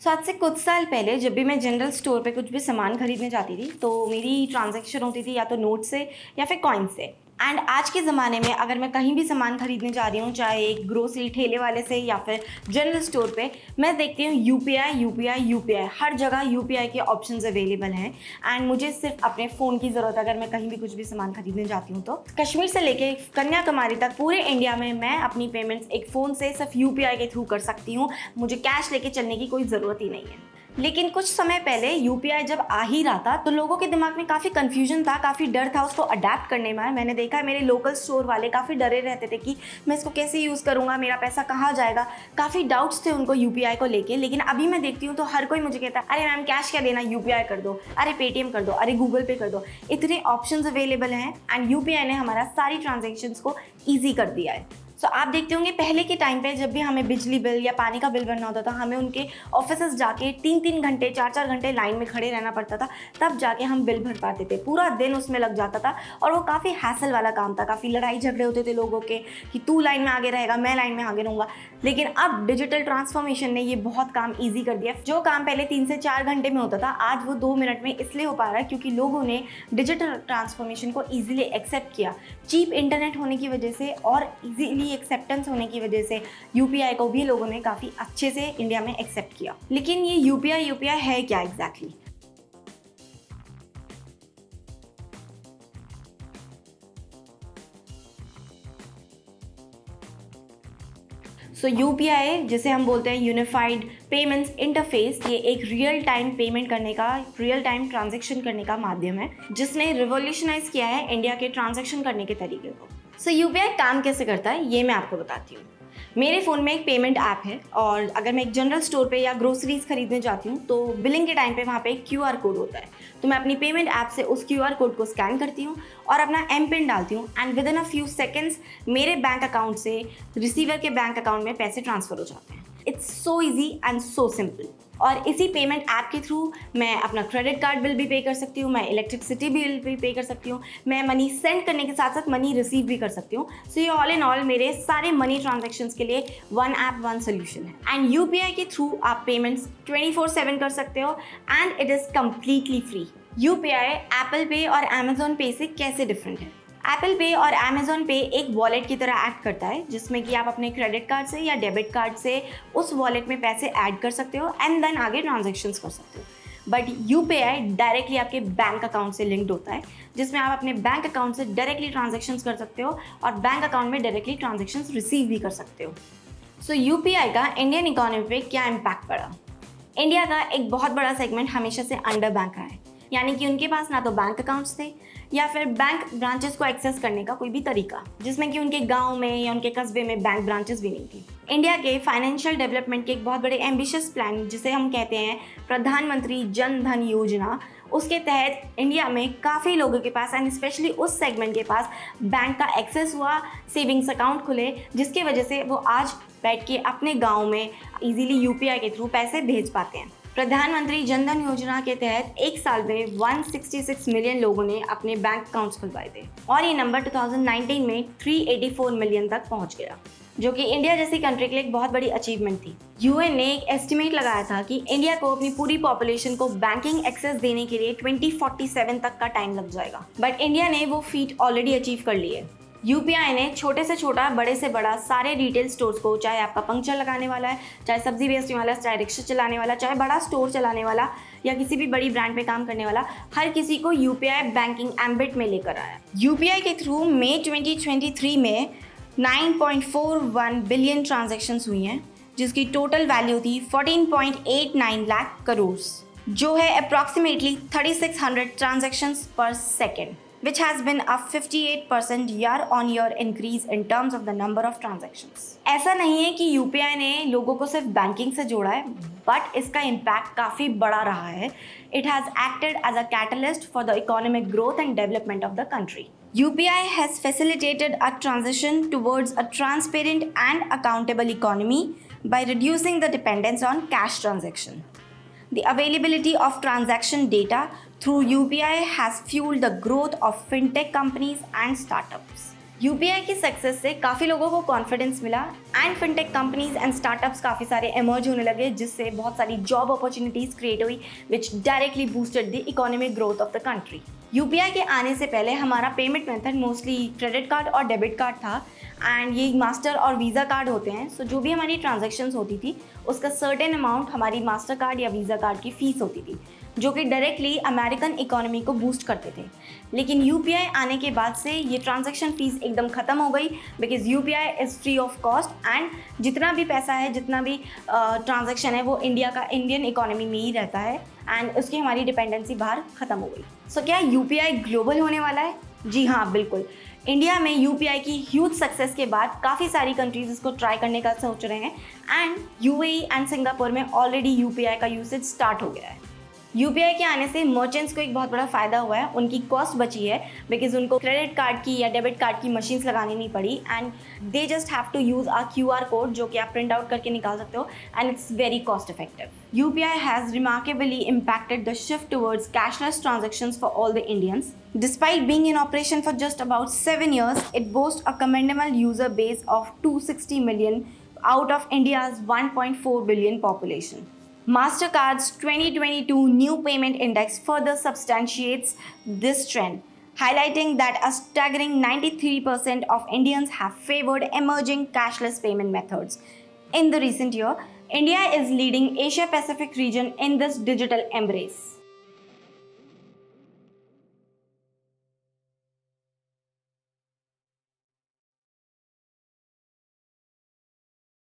आज से कुछ साल पहले जब भी मैं जनरल स्टोर पे कुछ भी सामान खरीदने जाती थी तो मेरी ट्रांजैक्शन होती थी या तो नोट से या फिर कॉइन से। एंड आज के ज़माने में अगर मैं कहीं भी सामान खरीदने जा रही हूँ, चाहे एक ग्रोसरी ठेले वाले से या फिर जनरल स्टोर पे, मैं देखती हूँ यूपीआई यूपीआई यूपीआई, हर जगह यूपीआई के ऑप्शंस अवेलेबल हैं। एंड मुझे सिर्फ अपने फ़ोन की ज़रूरत है अगर मैं कहीं भी कुछ भी सामान खरीदने जाती हूँ तो। कश्मीर से लेके कन्याकुमारी तक पूरे इंडिया में मैं अपनी पेमेंट्स एक फ़ोन से सिर्फ यूपीआई के थ्रू कर सकती हूँ। मुझे कैश लेके चलने की कोई ज़रूरत ही नहीं है। लेकिन कुछ समय पहले यूपीआई जब आ ही रहा था तो लोगों के दिमाग में काफ़ी कन्फ्यूजन था, काफ़ी डर था उसको अडेप्ट करने में। मैंने देखा है मेरे लोकल स्टोर वाले काफ़ी डरे रहते थे कि मैं इसको कैसे यूज़ करूँगा, मेरा पैसा कहाँ जाएगा। काफ़ी डाउट्स थे उनको यूपीआई को लेके। लेकिन अभी मैं देखती हूँ तो हर कोई मुझे कहता है, अरे मैम कैश क्या देना, यूपीआई कर दो, अरे पेटीएम कर दो, अरे गूगल पे कर दो। इतने ऑप्शंस अवेलेबल हैं एंड यूपीआई ने हमारा सारी ट्रांजेक्शन्स को ईजी कर दिया है। सो आप देखते होंगे पहले के टाइम पे जब भी हमें बिजली बिल या पानी का बिल भरना होता था, हमें उनके ऑफिसेस जाके 3-3 घंटे 4-4 घंटे लाइन में खड़े रहना पड़ता था, तब जाके हम बिल भर पाते थे। पूरा दिन उसमें लग जाता था और वो काफ़ी हैसल वाला काम था। काफ़ी लड़ाई झगड़े होते थे लोगों के कि तू लाइन में आगे रहेगा, मैं लाइन में आगे रहूँगा। लेकिन अब डिजिटल ट्रांसफॉर्मेशन ने ये बहुत काम ईजी कर दिया। जो काम पहले 3 से 4 घंटे में होता था, आज वो 2 मिनट में इसलिए हो पा रहा है क्योंकि लोगों ने डिजिटल ट्रांसफॉर्मेशन को ईजिली एक्सेप्ट किया। चीप इंटरनेट होने की वजह से और ईजिली एक्सेप्टेंस होने की वजह से यूपीआई को भी लोगों ने काफ़ी अच्छे से इंडिया में एक्सेप्ट किया। लेकिन ये यूपीआई है क्या एग्जैक्टली? सो यूपीआई, जिसे हम बोलते हैं यूनिफाइड पेमेंट्स इंटरफेस, ये एक रियल टाइम पेमेंट करने का, रियल टाइम ट्रांजैक्शन करने का माध्यम है जिसने रिवॉल्यूशनाइज किया है इंडिया के ट्रांजैक्शन करने के तरीके को। सो यूपीआई काम कैसे करता है ये मैं आपको बताती हूँ। मेरे फ़ोन में एक पेमेंट ऐप है और अगर मैं एक जनरल स्टोर पे या ग्रोसरीज खरीदने जाती हूँ तो बिलिंग के टाइम पे वहाँ पे एक क्यूआर कोड होता है। तो मैं अपनी पेमेंट ऐप से उस क्यूआर कोड को स्कैन करती हूँ और अपना एम पिन डालती हूँ and with in a few seconds मेरे बैंक अकाउंट से रिसीवर के बैंक अकाउंट में पैसे ट्रांसफ़र हो जाते हैं। It's so easy and so simple. और इसी पेमेंट ऐप के थ्रू मैं अपना क्रेडिट कार्ड बिल भी पे कर सकती हूँ, मैं इलेक्ट्रिसिटी बिल भी पे कर सकती हूँ, मैं मनी सेंड करने के साथ साथ मनी रिसीव भी कर सकती हूँ। सो ये ऑल इन ऑल मेरे सारे मनी ट्रांजैक्शंस के लिए वन ऐप वन सोल्यूशन है। एंड यूपीआई के थ्रू आप पेमेंट्स 24/7 कर सकते हो and it is completely free. UPI Apple पे और अमेजोन पे से कैसे डिफरेंट है? एप्पल पे और अमेजोन पे एक वॉलेट की तरह एक्ट करता है जिसमें कि आप अपने क्रेडिट कार्ड से या डेबिट कार्ड से उस वॉलेट में पैसे ऐड कर सकते हो एंड देन आगे ट्रांजैक्शंस कर सकते हो। बट यूपीआई डायरेक्टली आपके बैंक अकाउंट से लिंक्ड होता है जिसमें आप अपने बैंक अकाउंट से डायरेक्टली ट्रांजैक्शंस कर सकते हो और बैंक अकाउंट में डायरेक्टली ट्रांजैक्शंस रिसीव भी कर सकते हो। सो यूपीआई का इंडियन इकोनॉमी पे क्या इम्पैक्ट पड़ा? इंडिया का एक बहुत बड़ा सेगमेंट हमेशा से अंडर बैंक रहा है, यानी कि उनके पास ना तो बैंक अकाउंट्स थे या फिर बैंक ब्रांचेस को एक्सेस करने का कोई भी तरीका, जिसमें कि उनके गांव में या उनके कस्बे में बैंक ब्रांचेस भी नहीं थी। इंडिया के फाइनेंशियल डेवलपमेंट के एक बहुत बड़े एम्बिशियस प्लान जिसे हम कहते हैं प्रधानमंत्री जन धन योजना, उसके तहत इंडिया में काफ़ी लोगों के पास एंड स्पेशली उस सेगमेंट के पास बैंक का एक्सेस हुआ, सेविंग्स अकाउंट खुले, जिसकी वजह से वो आज बैठ के अपने गाँव में ईजिली यूपीआई के थ्रू पैसे भेज पाते हैं। प्रधानमंत्री जन धन योजना के तहत एक साल में 166 मिलियन लोगों ने अपने बैंक अकाउंट्स खुलवाए थे और ये नंबर 2019 में 384 मिलियन तक पहुंच गया, जो कि इंडिया जैसी कंट्री के लिए एक बहुत बड़ी अचीवमेंट थी। यूएन ने एक एस्टिमेट लगाया था कि इंडिया को अपनी पूरी पॉपुलेशन को बैंकिंग एक्सेस देने के लिए 2047 तक का टाइम लग जाएगा, बट इंडिया ने वो फीट ऑलरेडी अचीव कर ली है। यूपीआई ने छोटे से छोटा, बड़े से बड़ा सारे रिटेल स्टोर्स को, चाहे आपका पंक्चर लगाने वाला है, चाहे सब्जी बेचने वाला है, चाहे रिक्शा चलाने वाला, चाहे बड़ा स्टोर चलाने वाला या किसी भी बड़ी ब्रांड पे काम करने वाला, हर किसी को यूपीआई बैंकिंग एम्बिट में लेकर आया। यूपीआई के थ्रू मई 2023 में 9.41 बिलियन ट्रांजैक्शंस हुई हैं, जिसकी टोटल वैल्यू थी 14.89 लाख करोड़, जो है अप्रॉक्सीमेटली 3600 ट्रांजैक्शंस पर second, which has been a 58% year-on-year increase in terms of the number of transactions. ऐसा नहीं है कि यूपीआई ने लोगों को सिर्फ बैंकिंग से जोड़ा है, बट इसका इम्पैक्ट काफ़ी बड़ा रहा है। It has acted as a catalyst for the economic growth and development of the country. UPI has facilitated a transition towards a transparent and accountable economy by reducing the dependence on cash transaction. The availability of transaction data through UPI has fueled the growth of fintech companies and startups. UPI की success से काफ़ी लोगों को confidence मिला and fintech companies and startups काफ़ी सारे emerge होने लगे, जिससे बहुत सारी जॉब अपॉर्चुनिटीज़ क्रिएट हुई विच directly boosted the economic growth of the country. UPI के आने से पहले हमारा payment method mostly credit card और डेबिट कार्ड था एंड ये मास्टर और वीज़ा कार्ड होते हैं। सो जो भी हमारी ट्रांजेक्शन्स होती थी उसका सर्टेन अमाउंट हमारी मास्टर कार्ड या वीज़ा कार्ड की फ़ीस होती थी, जो कि डायरेक्टली अमेरिकन इकोनॉमी को बूस्ट करते थे। लेकिन यूपीआई आने के बाद से ये ट्रांजैक्शन फ़ीस एकदम ख़त्म हो गई, because UPI is free of cost and जितना भी पैसा है, जितना भी ट्रांजैक्शन है वो इंडियन इकोनॉमी में ही रहता है एंड उसकी हमारी डिपेंडेंसी बाहर ख़त्म हो गई। सो क्या यूपीआई ग्लोबल होने वाला है? जी हाँ, बिल्कुल। इंडिया में यूपीआई की ह्यूज सक्सेस के बाद काफ़ी सारी कंट्रीज इसको ट्राई करने का सोच रहे हैं एंड यूएई एंड सिंगापुर में ऑलरेडी यूपीआई का यूसेज स्टार्ट हो गया है। यूपीआई के आने से मर्चेंट्स को एक बहुत बड़ा फ़ायदा हुआ है, उनकी कॉस्ट बची है बिकॉज उनको क्रेडिट कार्ड की या डेबिट कार्ड की मशीन्स लगानी नहीं पड़ी and they just have to use a QR code जो कि आप प्रिंट आउट करके निकाल सकते हो and it's very cost effective. UPI has remarkably impacted the shift towards cashless transactions for all the Indians. Despite being in operation for just about 7 years, it boasts a commendable user base of 260 million out of India's 1.4 billion population. Mastercard's 2022 New Payment Index further substantiates this trend, highlighting that a staggering 93% of Indians have favored emerging cashless payment methods. In the recent year, India is leading Asia Pacific region in this digital embrace.